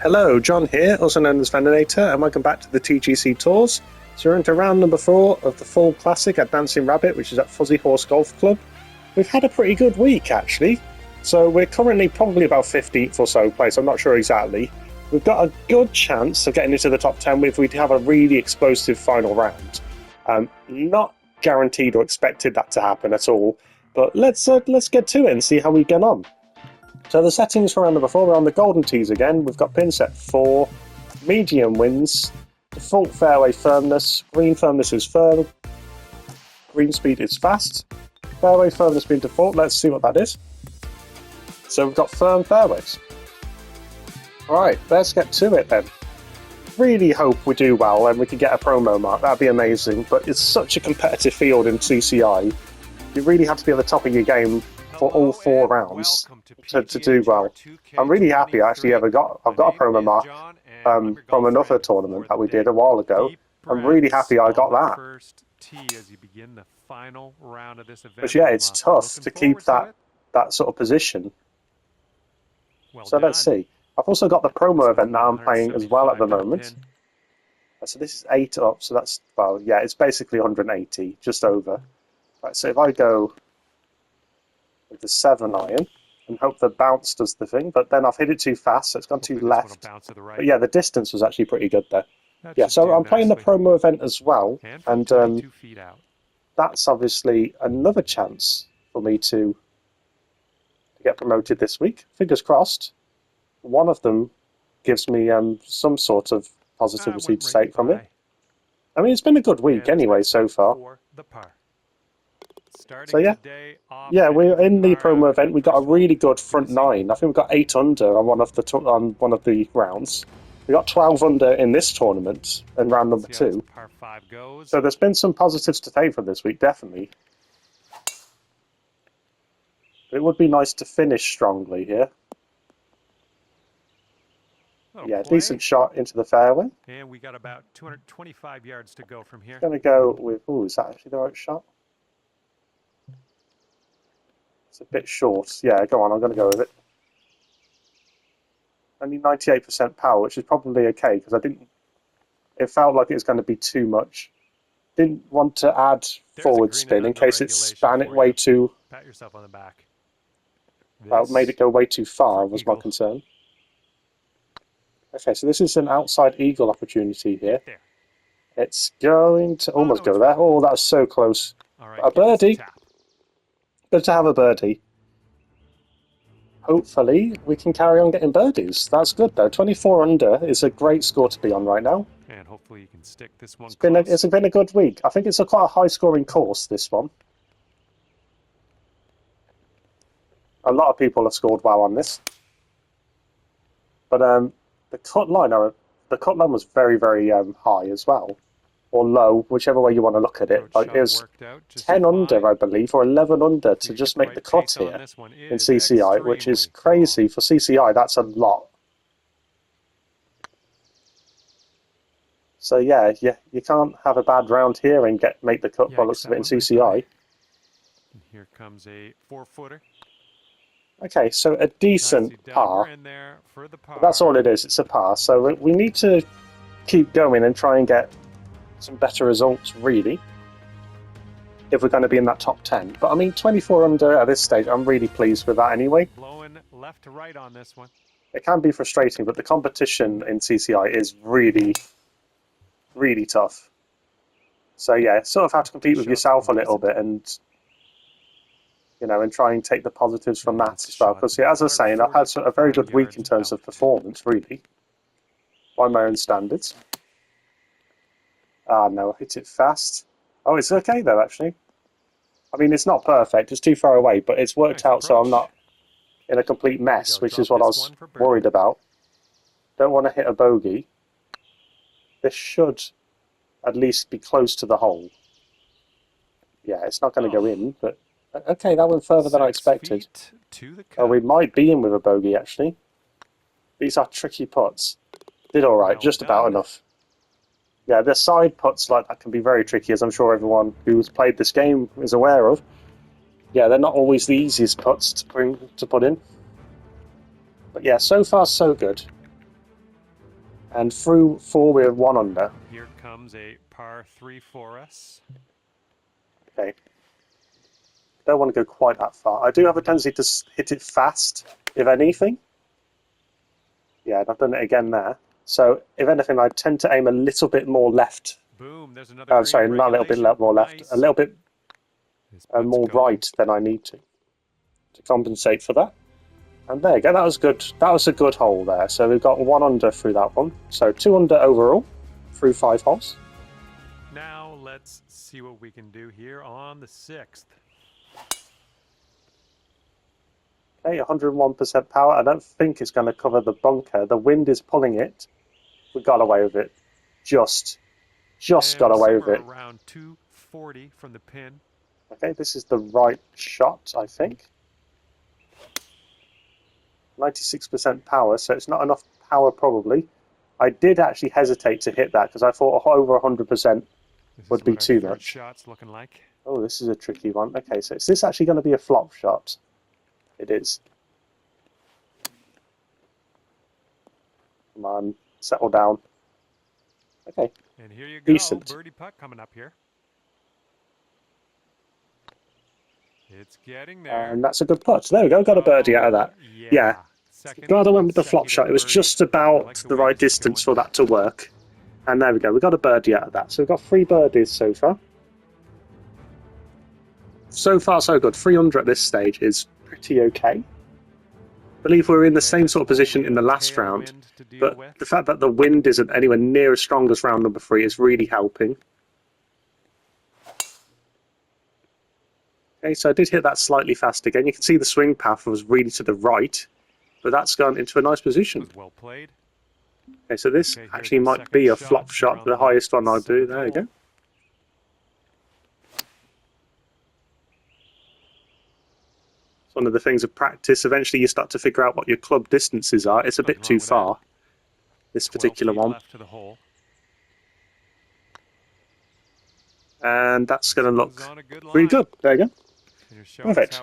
Hello, John here, also known as Vaninator, and welcome back to the TGC Tours. So we're into round number 4 of the Fall Classic at Dancing Rabbit, which is at Fuzzy Horse Golf Club. We've had a pretty good week, actually. So we're currently probably about 15th or so place, I'm not sure exactly. We've got a good chance of getting into the top 10 if we have a really explosive final round. Not guaranteed or expected that to happen at all, but let's get to it and see how we get on. So the settings for round number 4, we're on the golden tees again. We've got pin set 4, medium winds, default fairway firmness, green firmness is firm, green speed is fast, fairway firmness being default. Let's see what that is. So we've got firm fairways. Alright, let's get to it then. Really hope we do well and we can get a promo mark, that'd be amazing, but it's such a competitive field in CCI. You really have to be at the top of your game for all 4 rounds to do well. I'm really happy I've got a promo mark from another tournament that we did a while ago. I'm really happy I got that. But yeah, it's tough to keep that sort of position. So let's see. I've also got the promo event that I'm playing as well at the moment. So this is 8 up, so that's, well, yeah, it's basically 180, just over. Right, so if I go with the 7 iron and hope the bounce does the thing, but then I've hit it too fast, so it's gone too left. But yeah, the distance was actually pretty good there. Yeah, so I'm playing the promo event as well, and that's obviously another chance for me to get promoted this week. Fingers crossed. One of them gives me some sort of positivity to take from it. I mean, it's been a good week anyway so far. So yeah, we're in the promo event. We got a really good front 9. I think we got 8 under on one of the rounds. We got 12 under in this tournament in round number 2. So there's been some positives to take from this week, definitely. It would be nice to finish strongly here. Yeah, decent shot into the fairway. And we got about 225 yards to go from here. Going to go with, is that actually the right shot? It's a bit short. Yeah, go on, I'm going to go with it. Only 98% power, which is probably okay, because it felt like it was going to be too much. Didn't want to add forward spin in case it span it way too... Pat yourself on the back. Well, made it go way too far, was my concern. Okay, so this is an outside eagle opportunity here. It's going to almost go there. Oh, that was so close. A birdie. Good to have a birdie. Hopefully, we can carry on getting birdies. That's good, though. 24 under is a great score to be on right now. And hopefully you can stick this one. It's been a good week. I think it's quite a high-scoring course, this one. A lot of people have scored well on this. But the cut line was very, very high as well. Or low, whichever way you want to look at it. Like, it was 10 under, I believe, or 11 under to just make the cut here in CCI, which is crazy. For CCI, that's a lot. So yeah, you can't have a bad round here and make the cut by looks of it in CCI. Here comes a 4-footer. Okay, so a decent par. That's all it is, it's a par. So we need to keep going and try and get some better results, really, if we're going to be in that top 10. But I mean, 24 under at this stage, I'm really pleased with that anyway. Blowing left to right on this one. It can be frustrating, but the competition in CCI is really, really tough. So yeah, sort of have to compete with yourself a little bit and, and try and take the positives from that as well. Because yeah, as I was saying, I've had a very good week in terms of performance, really, by my own standards. Ah, no, I hit it fast. Oh, it's okay, though, actually. I mean, it's not perfect. It's too far away, but it's worked out so I'm not in a complete mess, which is what I was worried about. Don't want to hit a bogey. This should at least be close to the hole. Yeah, it's not going to go in, but... Okay, that went further than I expected. Oh, we might be in with a bogey, actually. These are tricky putts. Did alright, just about enough. Yeah, the side putts like that can be very tricky, as I'm sure everyone who's played this game is aware of. Yeah, they're not always the easiest putts to put in. But yeah, so far so good. And through 4 we're 1 under. Here comes a par 3 for us. Okay. Don't want to go quite that far. I do have a tendency to hit it fast, if anything. Yeah, and I've done it again there. So, if anything, I tend to aim a little bit more left. Boom, there's another green Sorry, not a little bit more left. Nice. A little bit This putt's more going. right than I need to compensate for that. And there you go. That was good. That was a good hole there. So we've got 1 under through that one. So 2 under overall through 5 holes. Now let's see what we can do here on the 6th. Okay, 101% power. I don't think it's going to cover the bunker. The wind is pulling it. We got away with it. Just got away with it. Around 240 from the pin. Okay, this is the right shot, I think. 96% power, so it's not enough power probably. I did actually hesitate to hit that because I thought over 100% would be too much. Shot's looking like. Oh, this is a tricky one. Okay, so is this actually going to be a flop shot? It is. Come on, settle down. Okay. And here you go, decent. Birdie putt coming up here. It's getting there. And that's a good putt. There we go, got a birdie out of that. Yeah. Glad I went with the flop shot. It was just about the right distance for that to work. And there we go, we got a birdie out of that. So we've got 3 birdies so far. So far, so good. 300 at this stage is pretty okay. I believe we're in the same sort of position in the last round. But the fact that the wind isn't anywhere near as strong as round number 3 is really helping. Okay, so I did hit that slightly fast again. You can see the swing path was really to the right, but that's gone into a nice position. Well played. Okay, so this actually might be a flop shot, the highest one I'll do. There you go. It's one of the things of practice. Eventually you start to figure out what your club distances are. It's a bit too far, this particular one. And that's going to look pretty good. There you go. Perfect.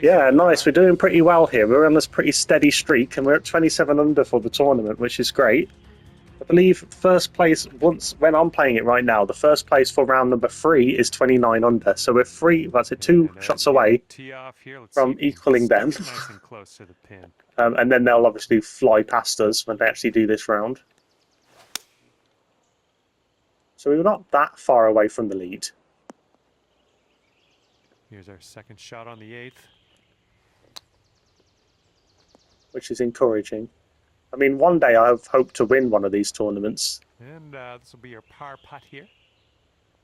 Yeah, nice. We're doing pretty well here. We're on this pretty steady streak, and we're at 27 under for the tournament, which is great. I believe first place, when I'm playing it right now, the first place for round number 3 is 29 under. So we're 2 shots away from equaling them. And then they'll obviously fly past us when they actually do this round. So we're not that far away from the lead. Here's our second shot on the 8th. Which is encouraging. I mean, one day I have hoped to win one of these tournaments. And this will be your par putt here.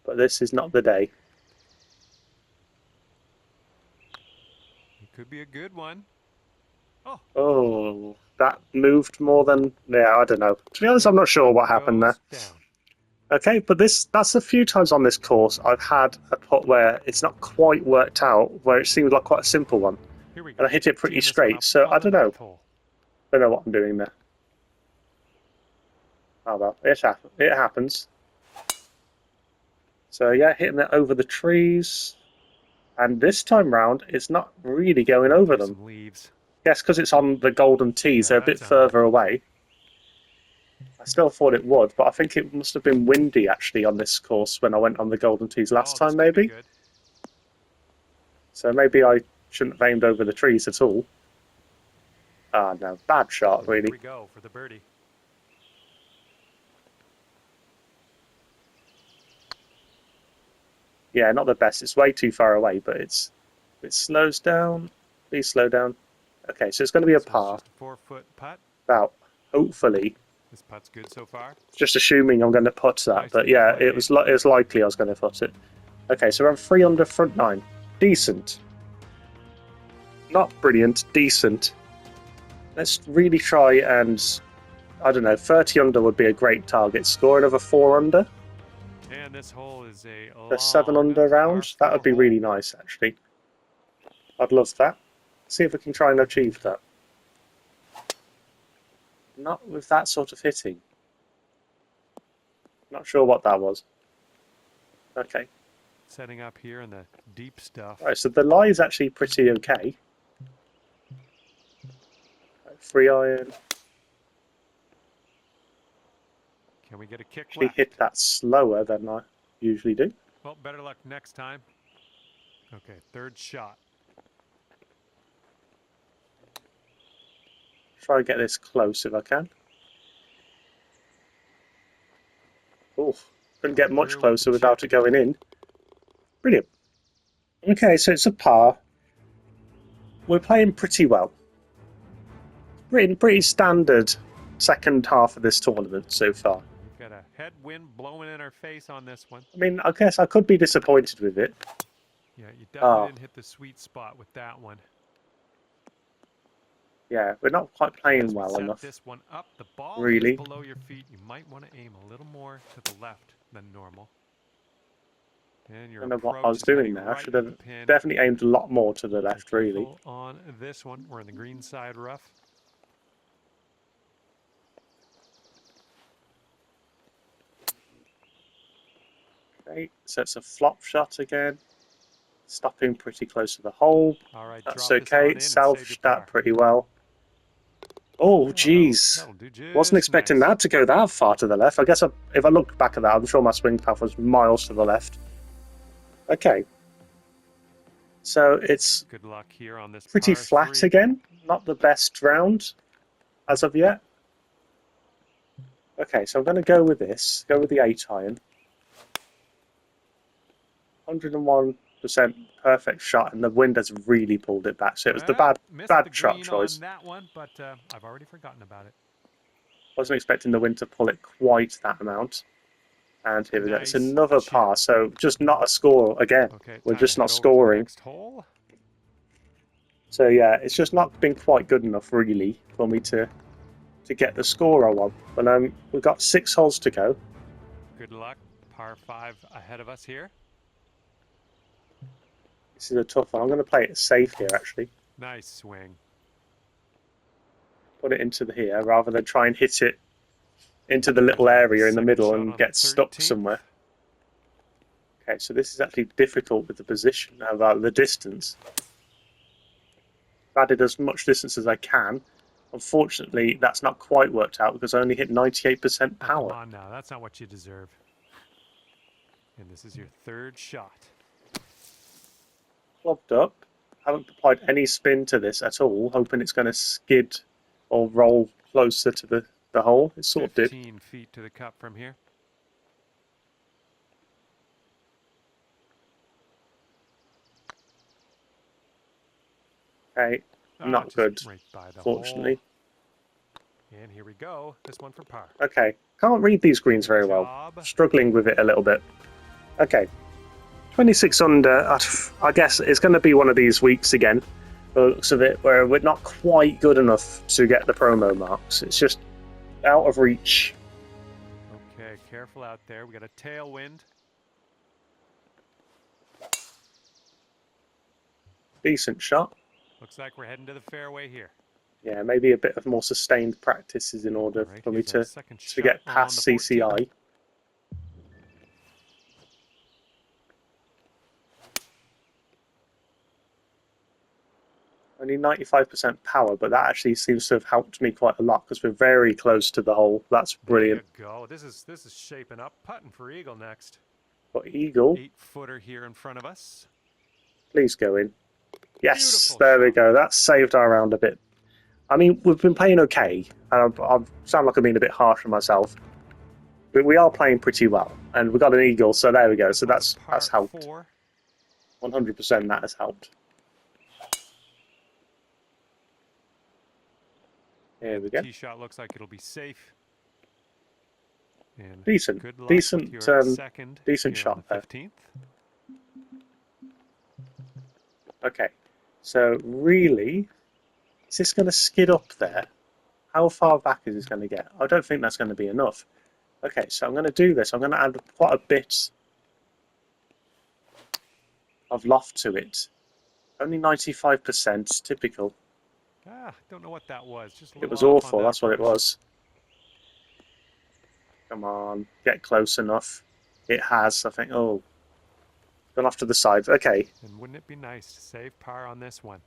But this is not the day. It could be a good one. Oh, that moved more than... Yeah, I don't know. To be honest, I'm not sure what happened there. Okay, but that's a few times on this course I've had a putt where it's not quite worked out, where it seems like quite a simple one. And I hit it pretty straight, so I don't know. Don't know what I'm doing there. Oh well, it happens. So yeah, hitting it over the trees. And this time round, it's not really going over them. Yes, because it's on the golden tees, they're a bit further away. I still thought it would, but I think it must have been windy actually on this course when I went on the golden tees last time, maybe. So maybe I shouldn't have aimed over the trees at all. Ah, no, bad shot, really. Here we go for the birdie. Yeah, not the best. It's way too far away, but it slows down. Please slow down. Okay, so it's going to be a par. Just a 4-foot putt. About, hopefully. This putt's good so far. Just assuming I'm going to putt that, but yeah, it was likely I was going to putt it. Okay, so we're on 3 under front 9. Decent. Not brilliant, decent. Let's really try and, I don't know, 30 under would be a great target. Score another 4 under. And this hole is a 7 under round. That would be really nice, actually. I'd love that. See if we can try and achieve that. Not with that sort of hitting. Not sure what that was. Okay. Setting up here in the deep stuff. Alright, so the lie is actually pretty okay. 3 iron. Can we get a kick Actually left? hit that slower than I usually do. Well, better luck next time. Okay, third shot. Try and get this close if I can. Oh, couldn't get much closer without it going in. Brilliant. Okay, so it's a par. We're playing pretty well. Pretty standard second half of this tournament so far. We've got a headwind blowing in our face on this one. I mean, I guess I could be disappointed with it. Yeah, you definitely didn't hit the sweet spot with that one. Yeah, we're not quite playing well set enough. This one up. The ball really is below your feet. You might want to aim a little more to the left than normal. And I don't know what I was doing there. I should have definitely aimed a lot more to the left, really. On this one, we're in the green side rough. Okay, so it's a flop shot again. Stopping pretty close to the hole. All right, that's okay. Salvaged that pretty well. Oh, jeez. Wasn't expecting that to go that far to the left. I guess if I look back at that, I'm sure my swing path was miles to the left. Okay. So it's good luck here on this pretty flat again. Not the best round as of yet. Okay, so I'm going to go with this. Go with the 8 iron. 101% perfect shot, and the wind has really pulled it back. So it was the bad shot choice. On that one, but I've already forgotten about it. Wasn't expecting the wind to pull it quite that amount. And here we go. It's another par, so just not a score again. Okay, we're just not scoring. So yeah, it's just not been quite good enough really for me to get the score I want. But we've got 6 holes to go. Good luck. Par 5 ahead of us here. This is a tough one. I'm going to play it safe here, actually. Nice swing. Put it into here rather than try and hit it into the little area in the middle and get stuck somewhere. Okay, so this is actually difficult with the position about the distance. I've added as much distance as I can. Unfortunately, that's not quite worked out because I only hit 98% power. Come on now, that's not what you deserve. And this is your 3rd shot. Clubbed up. Haven't applied any spin to this at all, hoping it's going to skid or roll closer to the hole. It sort of did. 15 feet to the cup from here. Okay, not good, right by the fortunately. Hole. And here we go. This one for par. Okay, can't read these greens very well. Struggling with it a little bit. Okay, 26 under. I guess it's going to be one of these weeks again, by the looks of it, where we're not quite good enough to get the promo marks. It's just out of reach. Okay, careful out there. We got a tailwind. Decent shot. Looks like we're heading to the fairway here. Yeah, maybe a bit of more sustained practice is in order for me to get past CCI. Only 95% power, but that actually seems to have helped me quite a lot because we're very close to the hole. That's brilliant. There you go. This is shaping up. Putting for eagle next. Got eagle. 8-footer here in front of us. Please go in. Yes, there we go. That saved our round a bit. I mean, we've been playing okay, and I sound like I'm being a bit harsh on myself, but we are playing pretty well, and we got an eagle, so there we go. So that's helped. 100% that has helped. Here we go. Tee shot looks like it'll be safe. And decent shot there. 15th. Okay, so really, is this going to skid up there? How far back is this going to get? I don't think that's going to be enough. Okay, so I'm going to do this. I'm going to add quite a bit of loft to it. Only 95%, typical. Don't know what that was. Just it was awful, that's what it was. Come on, get close enough. It has, I think. Oh, gone off to the side. Okay. And wouldn't it be nice to save par on this one?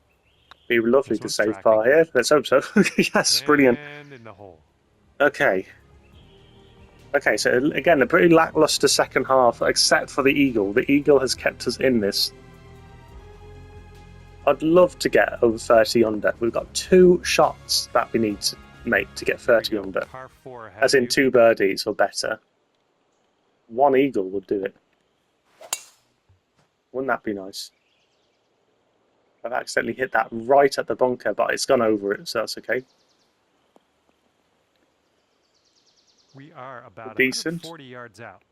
Be lovely to save par here. Let's hope so. Yes, brilliant. And in the hole. Okay. Okay, so again, a pretty lackluster second half, except for the Eagle. The Eagle has kept us in this. I'd love to get over 30 under. We've got 2 shots that we need to make to get 30 under. Par 4 ahead As of in you. 2 birdies or better. 1 Eagle would do it. Wouldn't that be nice? I've accidentally hit that right at the bunker, but it's gone over it, so that's okay. We are about Decent. 140 yards out.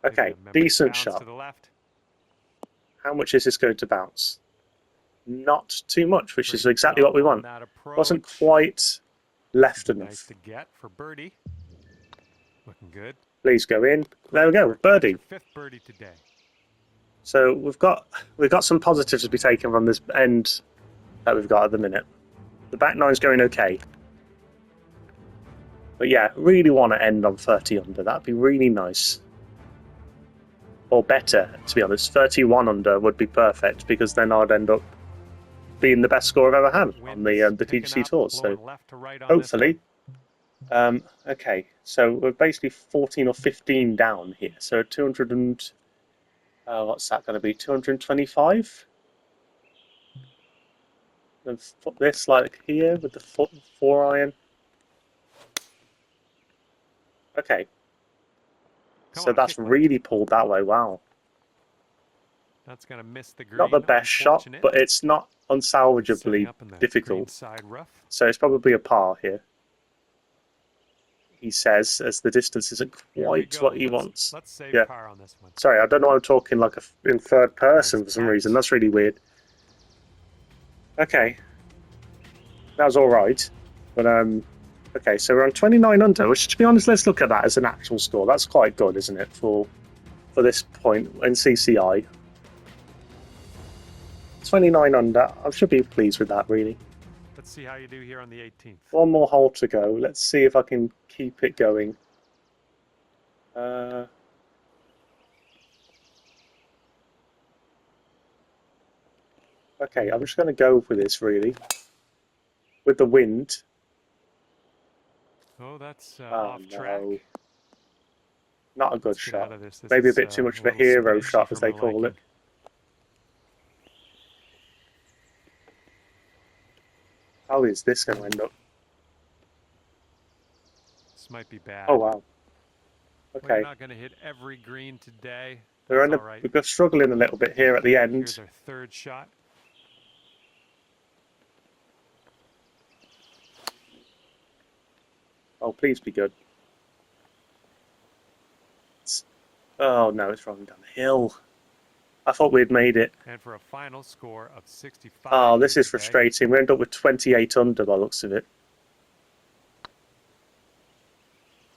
Okay, Remember to decent bounce shot. to the left. How much is this going to bounce? Not too much, which is Great exactly job what we on want. that approach. Wasn't quite left enough. Nice to get for birdie. Looking good. Please go in. There we go, birdie. Your 5th birdie today. So we've got some positives to be taken from this end that we've got at the minute. The back nine's going okay. But yeah, really want to end on 30 under. That'd be really nice. Or better, to be honest. 31 under would be perfect, because then I'd end up being the best score I've ever had on the TGC tours. So hopefully. Okay, so we're basically 14 or 15 down here. So 200 and... what's that going to be? 225? And put this like here with the 4 iron. Okay. So that's really pulled that way. Wow. That's going to miss the green. Not the best shot, but it's not unsalvageably difficult. So it's probably a par here. He says, as the distance isn't quite what he wants. Let's save Yeah. par on this one. Sorry, I don't know why I'm talking like in third person for some reason. That's really weird. Okay. That was alright. But, okay, so we're on 29 under, which, to be honest, let's look at that as an actual score. That's quite good, isn't it, for this point in CCI. 29 under. I should be pleased with that, really. Let's see how you do here on the 18th. 1 more hole to go. Let's see if I can keep it going. Okay, I'm just going to go with this, really. With the wind. Oh, that's off track. No. Not a good Let's get out shot. of this. This Maybe a is, bit too much of a little hero spicy shot, for as they my call it. liking. How is this going to end up? This might be bad. Oh, wow. Well, Okay. you're not going to hit every green today. We're That's all right. we're struggling a little bit here at the end. Here's our 3rd shot. Oh, please be good. Oh, no, it's rolling down the hill. I thought we'd made it. And for a final score of 65. Oh, this is today. frustrating. We end up with 28 under by the looks of it.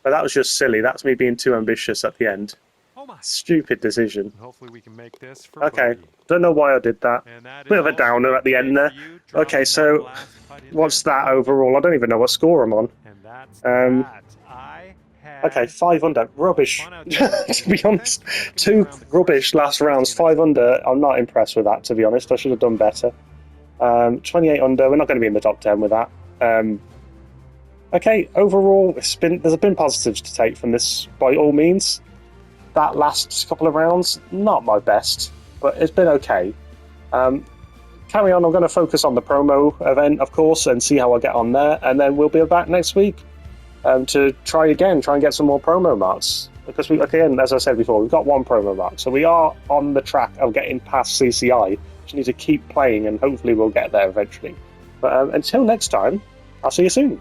But that was just silly. That's me being too ambitious at the end. Oh my. Stupid decision. Hopefully we can make this for Okay, bogey. don't know why I did that. And that Bit is of a also downer at the end there. for you, Okay, dropping so that last putt in what's there. that overall? I don't even know what score I'm on. And that's Um, that. I had Okay, 5 under. Rubbish. fun out there. To be honest, 2 rubbish last rounds, 5 under. I'm not impressed with that, to be honest. I should have done better. 28 under. We're not going to be in the top 10 with that. Okay, overall, there's been positives to take from this by all means. That last couple of rounds, not my best, but it's been okay. Carry on, I'm going to focus on the promo event, of course, and see how I get on there, and then we'll be back next week to try and get some more promo marks. Because, again, as I said before, we've got 1 promo mark, so we are on the track of getting past CCI. Just need to keep playing, and hopefully we'll get there eventually. But until next time, I'll see you soon.